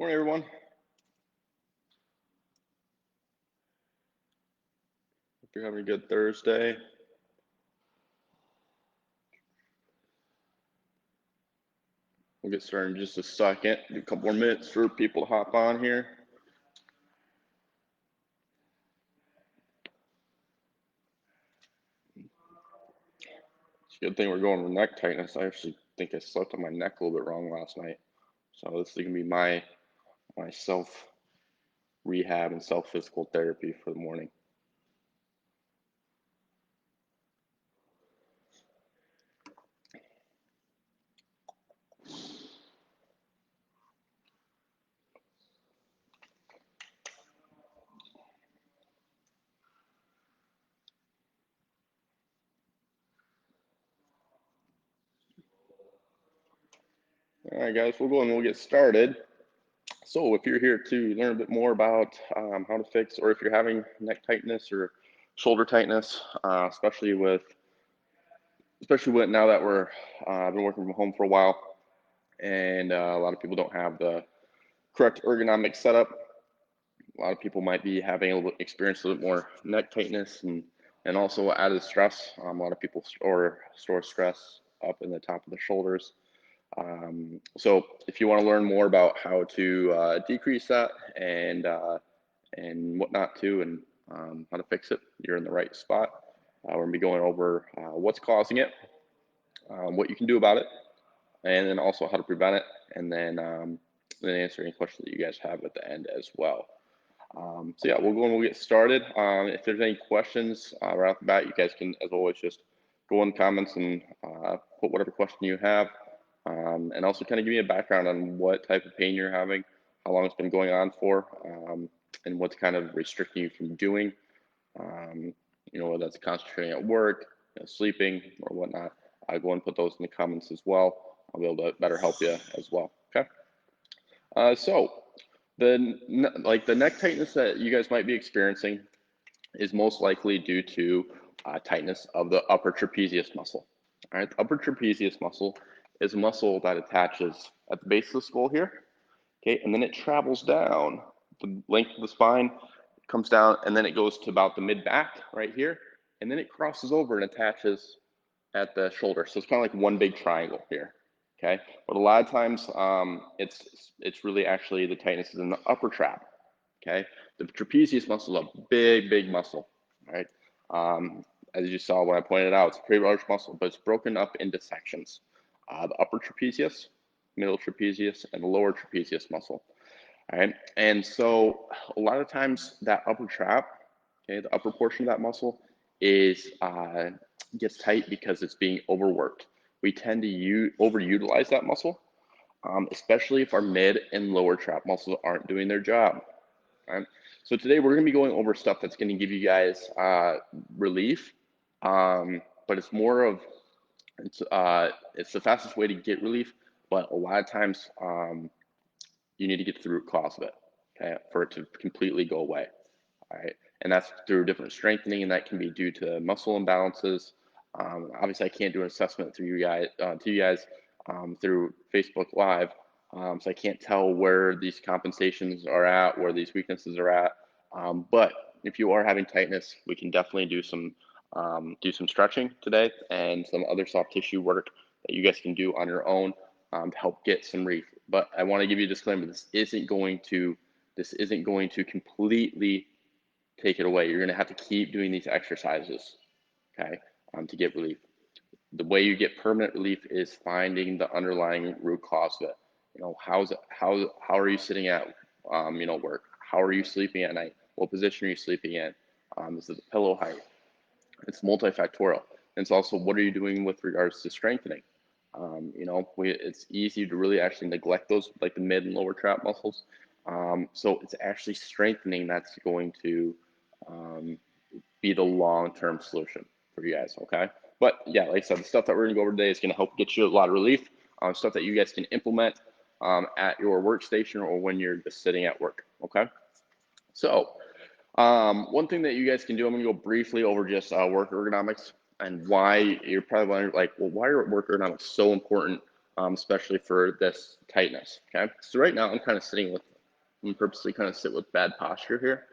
Morning, everyone. Hope you're having a good Thursday. We'll get started in just a second. Do a couple more minutes for people to hop on here. It's a good thing we're going with neck tightness. I actually think I slept on my neck a little bit wrong last night. So this is going to be my self rehab and self physical therapy for the morning. All right, guys, we'll go and we'll get started. So if you're here to learn a bit more about how to fix, or if you're having neck tightness or shoulder tightness, especially with now that we're been working from home for a while, and a lot of people don't have the correct ergonomic setup. A lot of people might be having a little experience a little bit more neck tightness and also added stress. A lot of people store stress up in the top of the shoulders. So if you want to learn more about how to decrease that and what not to, and how to fix it, you're in the right spot. We're gonna be going over what's causing it, what you can do about it, and then also how to prevent it, and then answer any questions that you guys have at the end as well. So yeah, we'll go and we'll get started. If there's any questions right off the bat, you guys can, as always, just go in the comments and put whatever question you have, and also kind of give me a background on what type of pain you're having, how long it's been going on for, and what's kind of restricting you from doing. Whether that's concentrating at work, sleeping, or whatnot. I'll go and put those in the comments as well. I'll be able to better help you as well. Okay. So the neck tightness that you guys might be experiencing is most likely due to tightness of the upper trapezius muscle. All right, the upper trapezius muscle is a muscle that attaches at the base of the skull here. Okay, and then it travels down the length of the spine, comes down, and then it goes to about the mid back right here, and then it crosses over and attaches at the shoulder. So it's kind of like one big triangle here. Okay, but a lot of times it's really actually the tightness is in the upper trap. Okay, the trapezius muscle is a big muscle. Right, as you saw when I pointed out, it's a pretty large muscle, but it's broken up into sections. The upper trapezius, middle trapezius, and the lower trapezius muscle. All right, and so a lot of times that upper trap, okay, the upper portion of that muscle is gets tight because it's being overworked. We tend to overutilize that muscle, especially if our mid and lower trap muscles aren't doing their job. Right? So today we're going to be going over stuff that's going to give you guys relief, but it's more of it's the fastest way to get relief, but a lot of times you need to get to the root cause of it, okay, for it to completely go away. All right, and that's through different strengthening, and that can be due to muscle imbalances. Obviously, I can't do an assessment through you guys through Facebook Live, so I can't tell where these compensations are at, where these weaknesses are at. But if you are having tightness, we can definitely do some stretching today and some other soft tissue work that you guys can do on your own to help get some relief. But I want to give you a disclaimer: this isn't going to completely take it away. You're going to have to keep doing these exercises, okay, to get relief. The way you get permanent relief is finding the underlying root cause of it. How are you sitting at work? How are you sleeping at night? What position are you sleeping in? Is it the pillow height? It's multifactorial. And it's also, what are you doing with regards to strengthening? It's easy to really actually neglect those, like the mid and lower trap muscles. So it's actually strengthening that's going to be the long-term solution for you guys, okay? But yeah, like I said, the stuff that we're gonna go over today is gonna help get you a lot of relief, stuff that you guys can implement at your workstation or when you're just sitting at work, okay? So one thing that you guys can do, I'm gonna go briefly over just work ergonomics and why you're probably wondering, like, well, why are work ergonomics so important, especially for this tightness, okay? So right now I'm kind of sitting with and purposely kind of sit with bad posture here.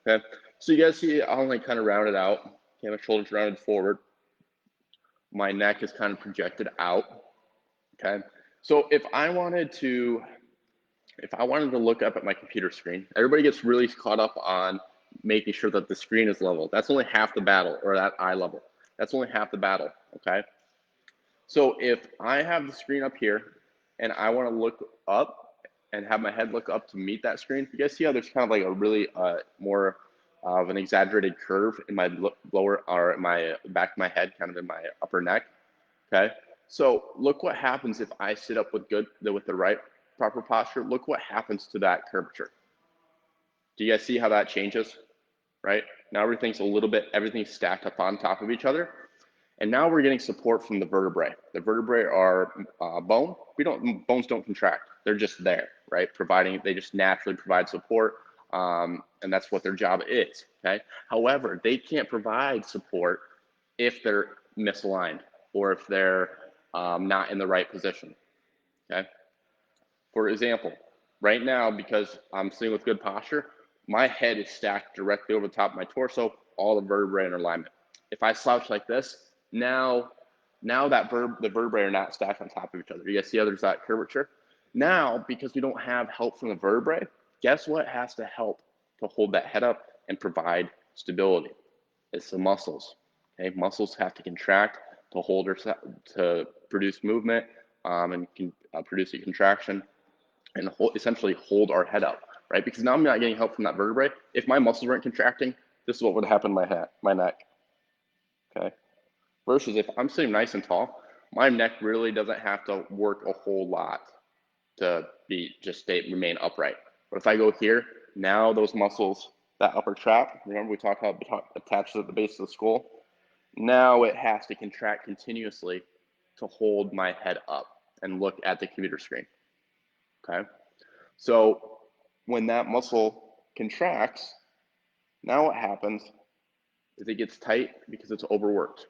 Okay, so you guys see I'll like kind of round it out. Okay, my shoulders rounded forward. My neck is kind of projected out. Okay, so if I wanted to look up at my computer screen, everybody gets really caught up on making sure that the screen is level. That's only half the battle, or that eye level. That's only half the battle, okay? So if I have the screen up here and I want to look up and have my head look up to meet that screen, you guys see how there's kind of like a really more of an exaggerated curve in my lower, or my back of my head, kind of in my upper neck, okay? So look what happens if I sit up with the right proper posture. Look what happens to that curvature. Do you guys see how that changes? Right? Now everything's stacked up on top of each other. And now we're getting support from the vertebrae. The vertebrae are bone. Bones don't contract. They're just there, right? They just naturally provide support. And that's what their job is, okay? However, they can't provide support if they're misaligned or if they're not in the right position, okay? For example, right now, because I'm sitting with good posture, my head is stacked directly over the top of my torso, all the vertebrae in alignment. If I slouch like this, now the vertebrae are not stacked on top of each other. You guys see how there's that curvature? Now, because we don't have help from the vertebrae, guess what has to help to hold that head up and provide stability? It's the muscles. Okay, muscles have to contract to hold or to produce movement and can produce a contraction and essentially hold our head up, right? Because now I'm not getting help from that vertebrae. If my muscles weren't contracting, this is what would happen to my neck, okay? Versus if I'm sitting nice and tall, my neck really doesn't have to work a whole lot to remain upright. But if I go here, now those muscles, that upper trap, remember we talked about attached at the base of the skull, now it has to contract continuously to hold my head up and look at the computer screen. Okay, so when that muscle contracts, now what happens is it gets tight because it's overworked.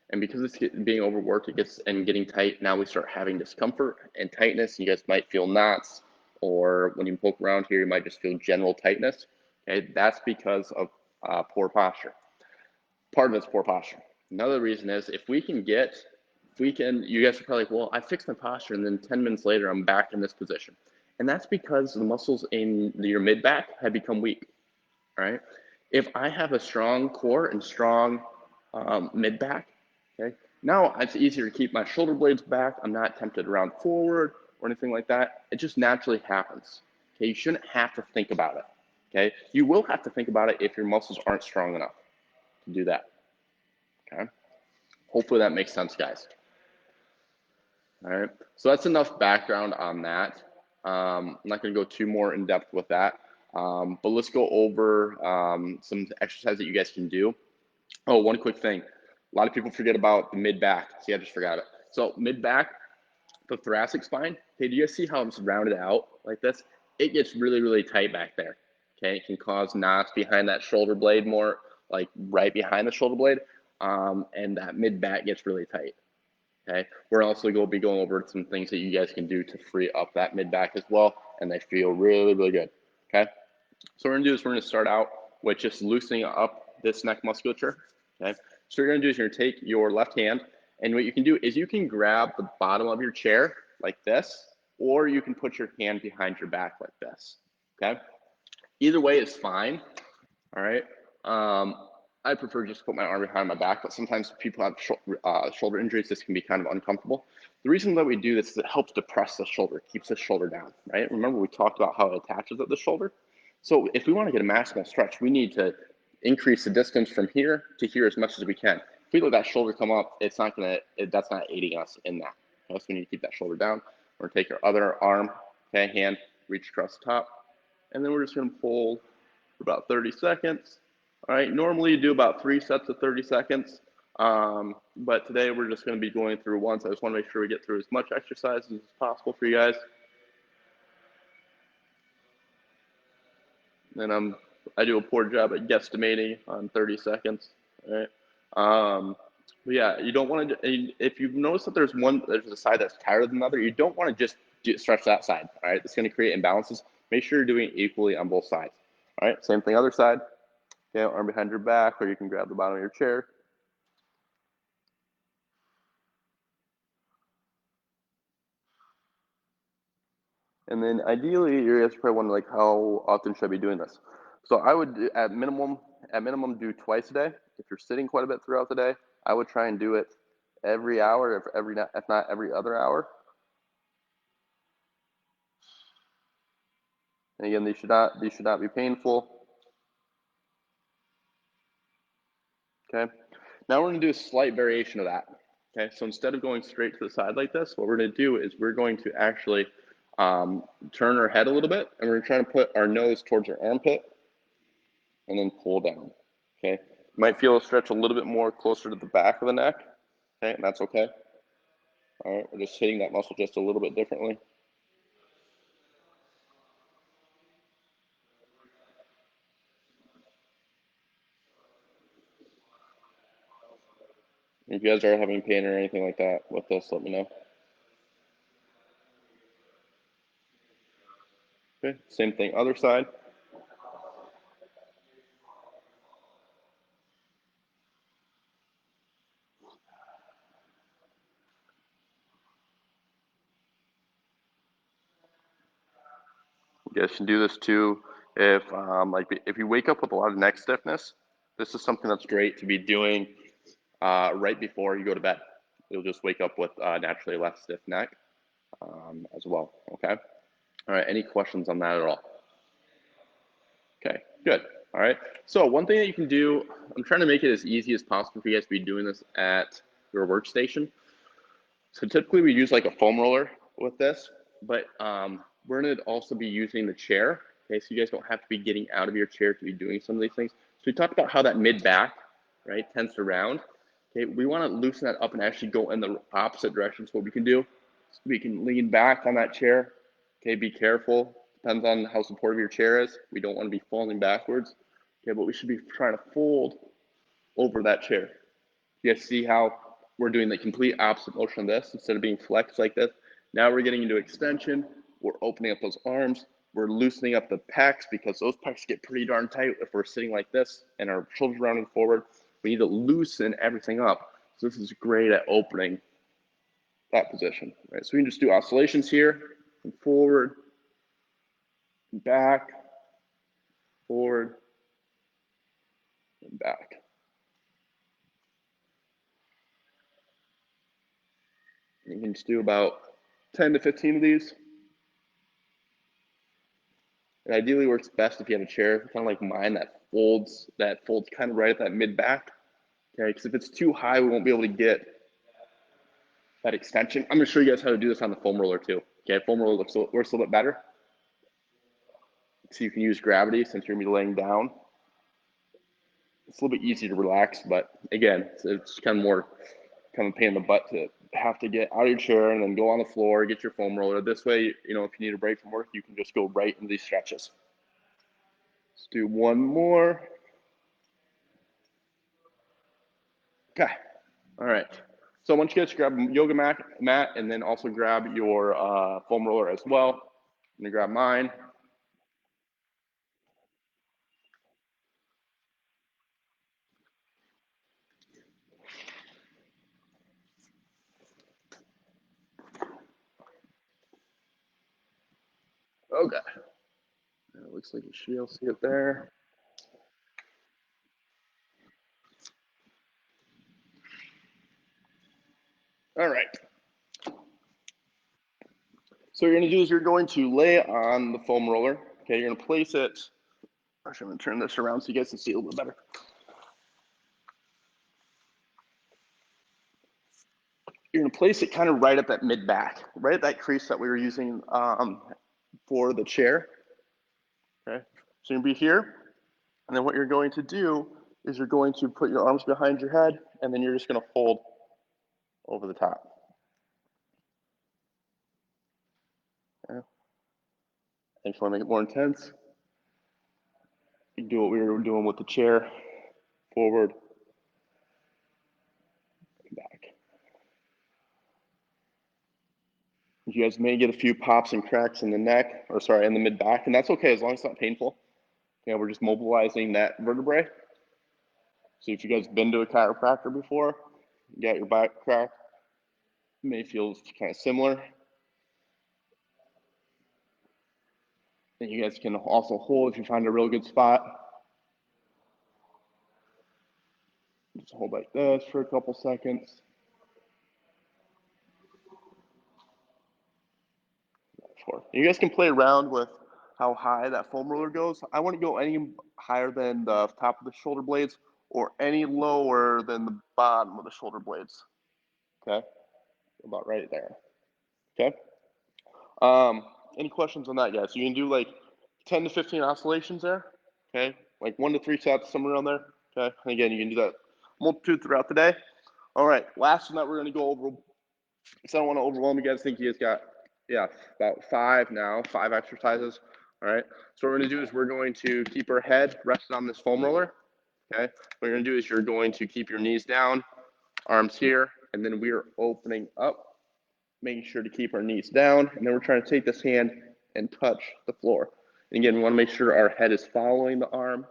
And because it's being overworked, it gets and getting tight, now we start having discomfort and tightness. You guys might feel knots, or when you poke around here, you might just feel general tightness. Okay, that's because of poor posture. Part of it's poor posture. Another reason is you guys are probably like, well, I fixed my posture and then 10 minutes later, I'm back in this position. And that's because the muscles in your mid-back have become weak, all right? If I have a strong core and strong mid-back, okay, now it's easier to keep my shoulder blades back. I'm not tempted around forward or anything like that. It just naturally happens, okay? You shouldn't have to think about it, okay? You will have to think about it if your muscles aren't strong enough to do that, okay? Hopefully that makes sense, guys. All right, so that's enough background on that. I'm not going to go too more in depth with that, but let's go over some exercises that you guys can do. Oh, one quick thing. A lot of people forget about the mid-back. See, I just forgot it. So mid-back, the thoracic spine, okay, do you guys see how it's rounded out like this? It gets really, really tight back there, okay? It can cause knots behind that shoulder blade, more like right behind the shoulder blade, and that mid-back gets really tight. Okay, we're also going to be going over some things that you guys can do to free up that mid-back as well, and they feel really, really good. Okay, so what we're going to do is we're going to start out with just loosening up this neck musculature. Okay, so what you're going to do is you're going to take your left hand, and what you can do is you can grab the bottom of your chair like this, or you can put your hand behind your back like this. Okay, either way is fine. All right. I prefer just to put my arm behind my back, but sometimes people have shoulder injuries. This can be kind of uncomfortable. The reason that we do this is it helps depress the shoulder, keeps the shoulder down, right? Remember we talked about how it attaches at the shoulder? So if we want to get a maximal stretch, we need to increase the distance from here to here as much as we can. If we let that shoulder come up, that's not aiding us in that. Okay? So we need to keep that shoulder down. We're going to take our other arm, okay, hand, reach across the top, and then we're just going to pull for about 30 seconds. All right, normally you do about 3 sets of 30 seconds, but today we're just going to be going through one, so I just want to make sure we get through as much exercise as possible for you guys. And I do a poor job at guesstimating on 30 seconds, all right? But yeah, you don't want to, if you've noticed that there's a side that's tighter than the other, you don't want to just stretch that side, all right? It's going to create imbalances. Make sure you're doing it equally on both sides. All right, same thing other side. Okay, arm behind your back, or you can grab the bottom of your chair. And then ideally, you're guys probably wondering like, how often should I be doing this? So I would do, at minimum do twice a day. If you're sitting quite a bit throughout the day, I would try and do it every hour, if not every other hour. And again, these should not be painful. Okay. Now we're going to do a slight variation of that. Okay. So instead of going straight to the side like this, what we're going to do is we're going to actually turn our head a little bit, and we're trying to put our nose towards our armpit, and then pull down. Okay. You might feel a stretch a little bit more closer to the back of the neck. Okay, and that's okay. All right, we're just hitting that muscle just a little bit differently. If you guys are having pain or anything like that with this, let me know. Okay, same thing, other side. You guys can do this too if you wake up with a lot of neck stiffness. This is something that's great to be doing right before you go to bed. You'll just wake up with naturally less stiff neck as well. Okay. All right. Any questions on that at all? Okay. Good. All right. So one thing that you can do, I'm trying to make it as easy as possible for you guys to be doing this at your workstation. So typically we use like a foam roller with this, but we're going to also be using the chair. Okay, so you guys don't have to be getting out of your chair to be doing some of these things. So we talked about how that mid back, right, tends to round. Okay, we want to loosen that up and actually go in the opposite direction. So what we can do, we can lean back on that chair. Okay, be careful. Depends on how supportive your chair is. We don't want to be falling backwards. Okay, but we should be trying to fold over that chair. You guys see how we're doing the complete opposite motion of this? Instead of being flexed like this, now we're getting into extension. We're opening up those arms. We're loosening up the pecs, because those pecs get pretty darn tight if we're sitting like this and our shoulders rounding forward. We need to loosen everything up. So this is great at opening that position, right? So we can just do oscillations here, and forward, and back, forward, and back. And you can just do about 10 to 15 of these. It ideally works best if you have a chair kind of like mine that folds kind of right at that mid back. Okay, because if it's too high, we won't be able to get that extension. I'm going to show you guys how to do this on the foam roller too. Okay, foam roller works a little bit better. So you can use gravity since you're going to be laying down. It's a little bit easier to relax, but again, it's kind of more kind of a pain in the butt to have to get out of your chair and then go on the floor, get your foam roller. This way, you know, if you need a break from work, you can just go right into these stretches. Let's do one more. Okay. All right. So once you guys grab a yoga mat and then also grab your foam roller as well. I'm gonna grab mine. Okay. It looks like you should be able to see it there. All right. So what you're gonna do is you're going to lay on the foam roller. Okay, you're gonna place it. Actually, I'm gonna turn this around so you guys can see a little bit better. You're gonna place it kind of right at that mid back, right at that crease that we were using for the chair. Okay, so you're gonna be here, and then what you're going to do is you're going to put your arms behind your head, and then you're just gonna fold over the top. Okay. And if you want to make it more intense, you can do what we were doing with the chair, forward, back. You guys may get a few pops and cracks in the neck, or sorry, in the mid back, and that's okay as long as it's not painful. We're just mobilizing that vertebrae. So if you guys been to a chiropractor before, you got your back cracked, it may feel kind of similar. And you guys can also hold if you find a real good spot. Just hold like this for a couple seconds. You guys can play around with how high that foam roller goes. I wouldn't go any higher than the top of the shoulder blades or any lower than the bottom of the shoulder blades. Okay, about right there. Okay. Any questions on that, guys? So you can do like 10 to 15 oscillations there. Okay, like 1 to 3 sets, somewhere around there. Okay, and again, you can do that multitude throughout the day. All right, last one that we're going to go over, because I don't want to overwhelm you guys. I think you guys got, about 5 exercises. All right, so what we're going to do is we're going to keep our head rested on this foam roller. Okay, what you're going to do is you're going to keep your knees down, arms here, and then we are opening up, making sure to keep our knees down, and then we're trying to take this hand and touch the floor. And again, we want to make sure our head is following the arm.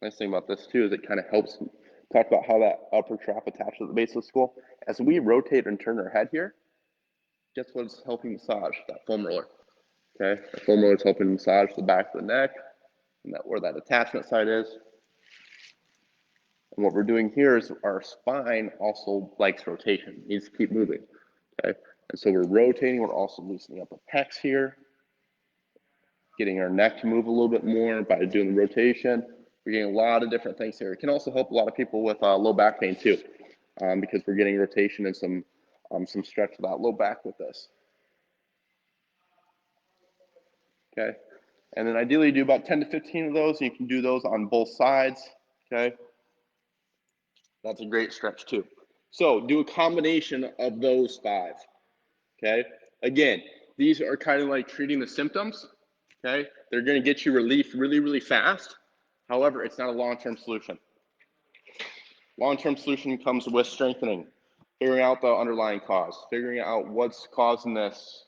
Nice thing about this too is it kind of helps talk about how that upper trap attaches to the base of the skull. As we rotate and turn our head here, guess what's helping massage? That foam roller. Okay, the foam roller is helping massage the back of the neck, and that where that attachment side is. And what we're doing here is our spine also likes rotation, it needs to keep moving. Okay, and so we're rotating, we're also loosening up the pecs here, getting our neck to move a little bit more by doing the rotation. We're getting a lot of different things here. It can also help a lot of people with low back pain too, because we're getting rotation and some stretch of that low back with this. Okay, and then ideally you do about 10 to 15 of those. You can do those on both sides. Okay, that's a great stretch too. So do a combination of those 5. Okay, again, these are kind of like treating the symptoms. Okay, they're going to get you relief really, really fast. However, it's not a long-term solution. Long-term solution comes with strengthening, figuring out the underlying cause, figuring out what's causing this.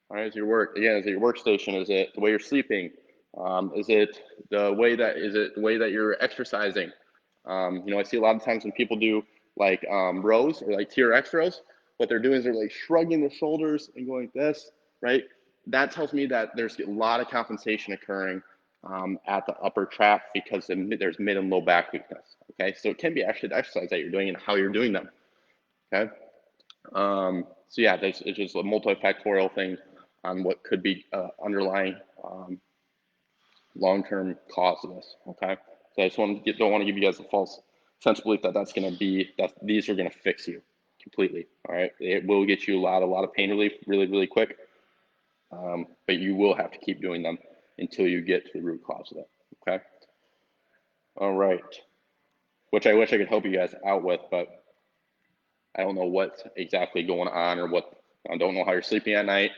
All right, is your work, again, is it your workstation? Is it the way you're sleeping? Is it the way that you're exercising? I see a lot of times when people do like rows or like TRX rows, what they're doing is they're like shrugging their shoulders and going like this, right? That tells me that there's a lot of compensation occurring at the upper trap because there's mid and low back weakness. Okay, so it can be actually the exercise that you're doing and how you're doing them. Okay, so yeah, it's just a multifactorial thing on what could be underlying long-term cause of this. Okay, so I just don't want to give you guys a false sense of belief that these are going to fix you completely. All right, it will get you a lot of pain relief really, really quick, but you will have to keep doing them until you get to the root cause of it. Okay. All right. Which I wish I could help you guys out with, but I don't know what's exactly going on I don't know how you're sleeping at night.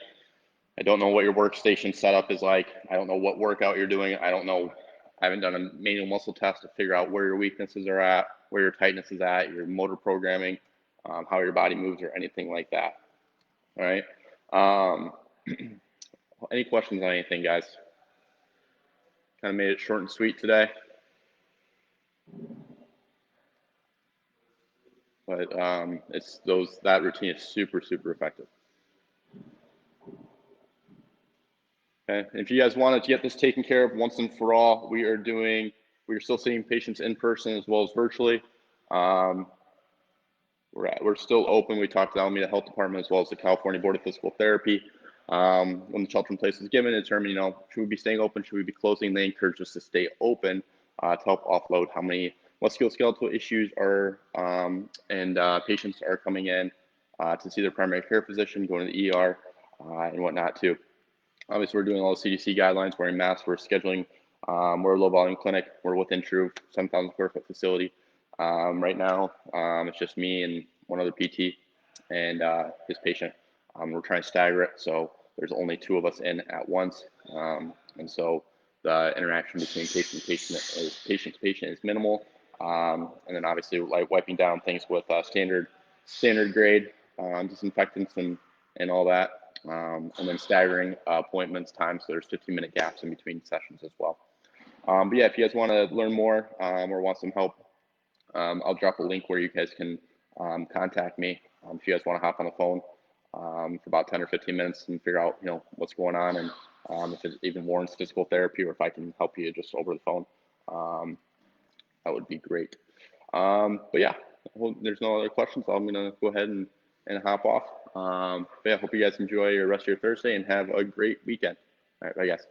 I don't know what your workstation setup is like. I don't know what workout you're doing. I haven't done a manual muscle test to figure out where your weaknesses are at, where your tightness is at, your motor programming, how your body moves or anything like that. All right. Any questions on anything, guys? Kind of made it short and sweet today. But that routine is super, super effective. Okay. If you guys wanted to get this taken care of once and for all, we're still seeing patients in person as well as virtually. We're still open. We talked to the Alameda Health Department as well as the California Board of Physical Therapy. When the shelter in place is given, determine, should we be staying open? Should we be closing? They encourage us to stay open to help offload what musculoskeletal issues are and patients are coming in to see their primary care physician, going to the ER and whatnot too. Obviously, we're doing all the CDC guidelines, wearing masks, we're scheduling, we're a low volume clinic, we're within true 7,000 square foot facility. Right now, it's just me and one other PT and his patient. We're trying to stagger it, so there's only 2 of us in at once. And so the interaction between patient to patient is minimal. And then obviously like wiping down things with standard grade disinfectants and all that. And then staggering appointments times, so there's 15-minute gaps in between sessions as well. But yeah, if you guys want to learn more or want some help, I'll drop a link where you guys can contact me if you guys want to hop on the phone for about 10 or 15 minutes and figure out, what's going on, and if it even warrants physical therapy, or if I can help you just over the phone. That would be great. But yeah, well, there's no other questions. I'm gonna go ahead and hop off. But yeah, hope you guys enjoy your rest of your Thursday and have a great weekend. All right, bye guys.